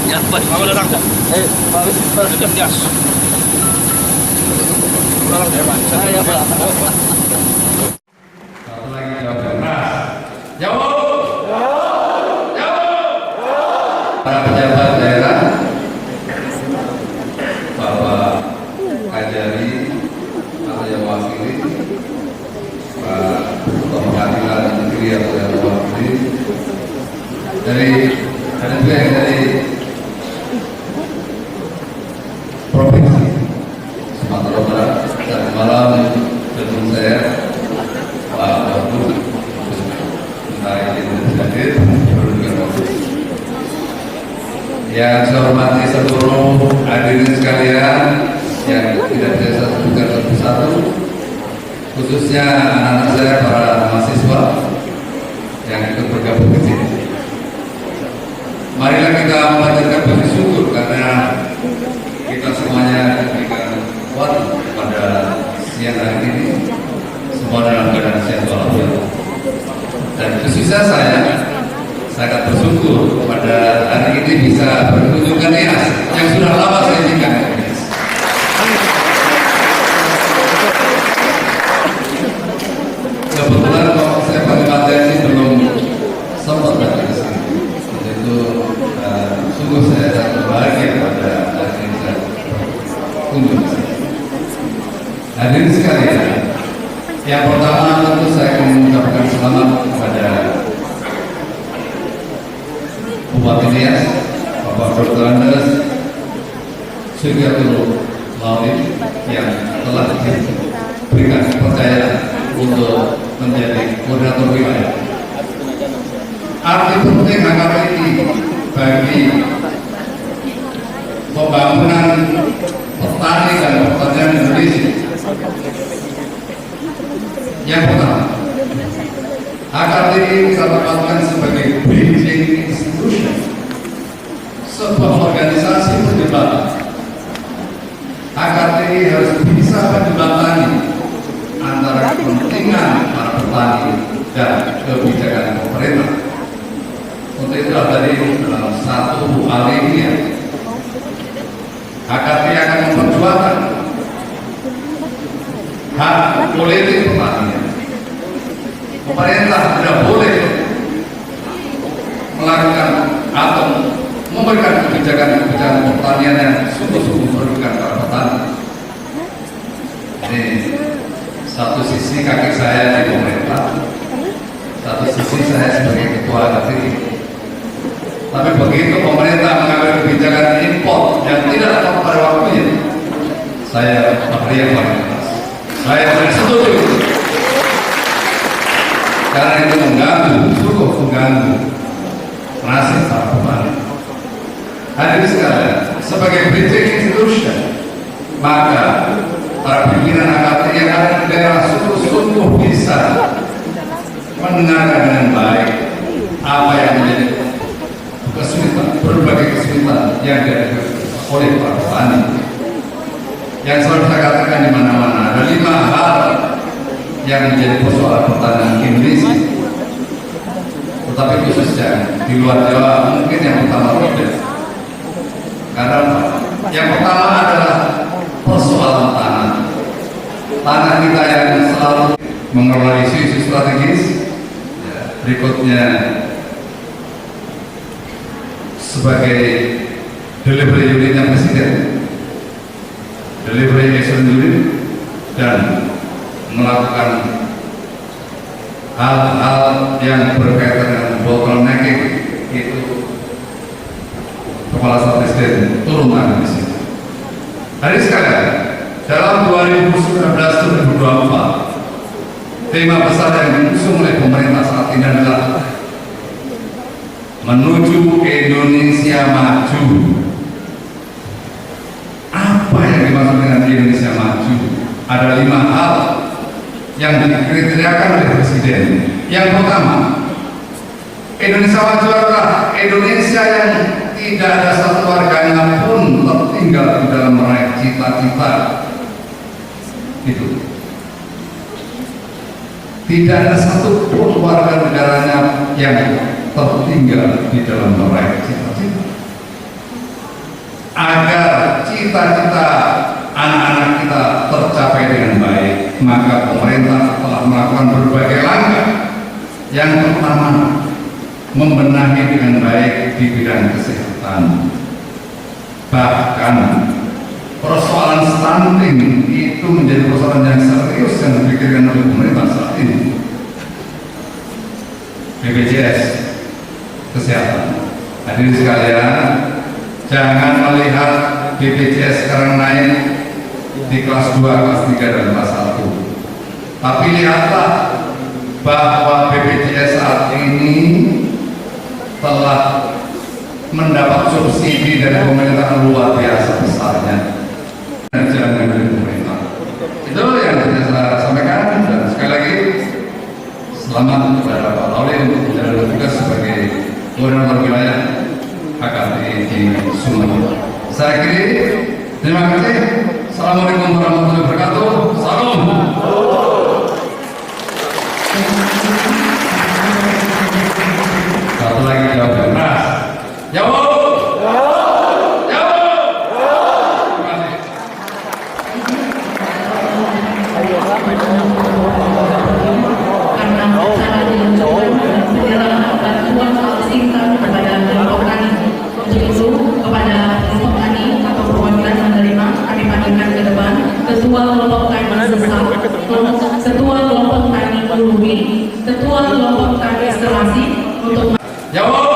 Ya, Pak. Kamu datang dah. Pak, sudah gas. Datang ya, Pak. Saya, Pak. Satu lagi jawab keras. Jawab. Para pejabat daerah, Bapak Kajari atau yang wakili, Pak Pengadilan Negeri atau yang wakili, dari provinsi Sumatera Barat dan malam ketemu saya Pak Wagub hadir yang saya hormati seluruh hadirin sekalian yang tidak bisa saya sebutkan satu-satu, khususnya anak-anak saya para mahasiswa yang ikut bergabung di sini. Marilah kita memanjatkan puji syukur karena kita semuanya diberikan kuat pada siang hari ini, semua dalam keadaan sehat walafiat. Dan khususnya saya akan bersyukur pada hari ini bisa berkunjung ke IAS yang sudah lama saya inginkan. Kebetulan kok saya pakai materi belum sempat datang ke sini. Itu sungguh saya sangat bahagia pada hari ini saya kunjung ke sini. Hadirin sekalian, yang pertama tentu saya akan mengucapkan selamat kepada Bupati Nias, Bapak Dr. Andes Suryatul Maulid yang telah diberikan kepercayaan untuk menjadi koordinator wilayah. Arti penting HKPI bagi pembangunan petani dan pertanian Indonesia. Yang pertama, HKPI kita tempatkan sebagai bridging institution, sebuah organisasi perdebatan. HKPI harus bisa menjembatani antara kepentingan para petani dan kebijakan pemerintah. Untuk itu tadi dalam satu alinea, HKPI akan memperjuangkan hak politik pertanian. Pemerintah tidak boleh melakukan atau memberikan kebijakan-kebijakan pertanian yang sungguh-sungguh merugikan para petani. Ini satu sisi kaki saya di pemerintah, satu sisi saya sebagai ketua HKPI. Tapi begitu pemerintah mengambil kebijakan impor yang tidak tepat pada waktunya, saya beri yang paling keras. Saya tidak setuju. Karena itu mengganggu, cukup mengganggu nasib para petani. Hadirin sekalian, sebagai bridging institution, maka para pimpinan HKPI yang ada di daerah sungguh-sungguh bisa mendengarkan dengan baik apa yang menjadi kesulitan, berbagai kesulitan yang dihadapi oleh para petani. Yang selalu saya katakan di mana-mana ada 5 hal yang menjadi persoalan pertanian Indonesia. Tetapi khususnya di luar Jawa mungkin yang pertama tidak. Karena yang pertama adalah persoalan tanah. Tanah kita yang selalu mengelola isu-isu strategis. Berikutnya sebagai delivery unitnya presiden, delivery action unit, dan melakukan hal-hal yang berkaitan dengan bottlenecking, itu Kepala Staf Presiden turun tangan di sini. Hadirin sekalian, dalam 2019-2024, tema besar yang diusung oleh pemerintah saat ini adalah menuju Indonesia maju. Apa yang dimaksud dengan Indonesia maju? Ada 5 hal yang dikriteriakan oleh Presiden. Yang pertama, Indonesia maju adalah Indonesia yang tidak ada satu warganya pun tertinggal di dalam meraih cita-cita. Itu tidak ada satu pun warga negaranya yang tertinggal di dalam meraih cita-cita. cita-cita anak-anak kita tercapai dengan baik, maka pemerintah telah melakukan berbagai langkah. Yang pertama, membenahi dengan baik di bidang kesehatan. Bahkan persoalan stunting itu menjadi persoalan yang serius yang dipikirkan oleh pemerintah saat ini. BPJS Kesehatan, hadirin sekalian, jangan melihat BPJS sekarang naik di kelas 2, kelas 3, dan kelas 1, tapi lihatlah bahwa BPJS saat ini telah mendapat subsidi dari pemerintah luar biasa besarnya dan jangan dari pemerintah. Itu yang saya sampaikan, dan sekali lagi selamat kepada Pak Lauli untuk menjalankan tugas sebagai Gubernur Wilayah HKT di Sumatera. Saya akhiri, terima kasih. Assalamualaikum warahmatullahi wabarakatuh. Salam. Satu lagi jawab yang keras. Jawab. Ketua Kelompok Tani Sesar, Ketua Kelompok Tani Lului, Ketua Kelompok Tani Selasi untuk Jawab.